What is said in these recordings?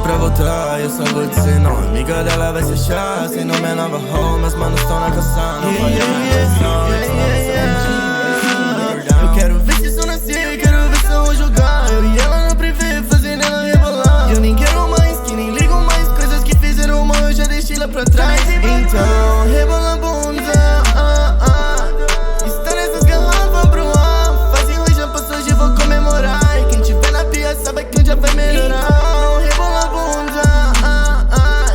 pra voltar, eu só vou dizer não. Amiga dela vai se achar, sem nome é nova home. Meus manos tão na caçada, não falei eu quero ver se isso nascer, quero ver se eu vou jogar. Eu e ela no privê, fazendo ela rebolar. Eu nem quero mais, que nem ligo mais. Coisas que fizeram mal, eu já deixei lá pra trás. Então, rebola a bunda, está nessas garrafas pro ar. Fazem ruim, já passou, hoje vou comemorar. E quem tiver na pia sabe que um dia vai melhorar. Então, rebola a bunda,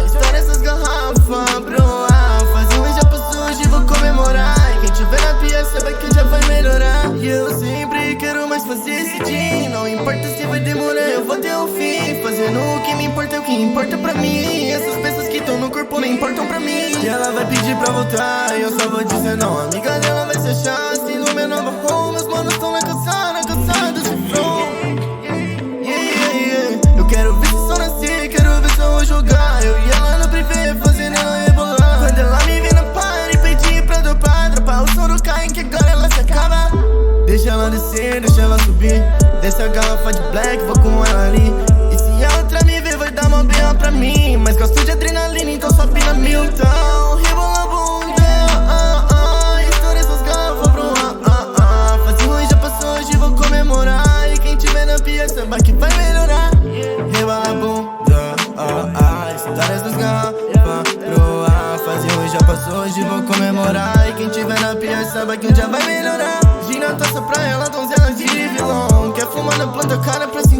está nessas garrafas pro ar. Fazem ruim, já passou, hoje vou comemorar. E quem tiver na pia sabe que um dia vai melhorar. E eu sempre quero mais fazer esse dia. Não importa se vai demorar, eu vou até o fim. Fazendo o que me importa, é o que importa pra mim. Essas peças que estão no corpo não importam pra mim. E ela vai pedir pra voltar, eu só vou dizer não. Amiga dela vai se achar, sem nome é nova home. Meus manos tão na caçada de front. Eu quero ver se só nascer, quero ver se eu vou jogar. Eu e ela no privê, fazendo ela rebolar. Quando ela me vê no party, pedir pra dropar. Dropar o som do Caim, que agora ela se acaba. Deixa ela descer, deixa ela subir. Desce a garrafa de black, vou com ela ali. E se a outra me ver, vai dar uma B.O. pra mim. Mas gosto de adrenalina, então sobe na mil. Então, rebola a bunda, estoura essas garrafas pro ar. Faz ruim, já passou, hoje vou comemorar. E quem tiver na pia, saiba que vai melhorar. Rebola a bunda, estoura essas garrafas pro ar. Faz ruim, já passou, hoje vou comemorar. E quem tiver na pia, saiba que um dia vai melhorar. Gira a taça pra ela, donzela de vilão. Quer fumar na planta, cara pra cima.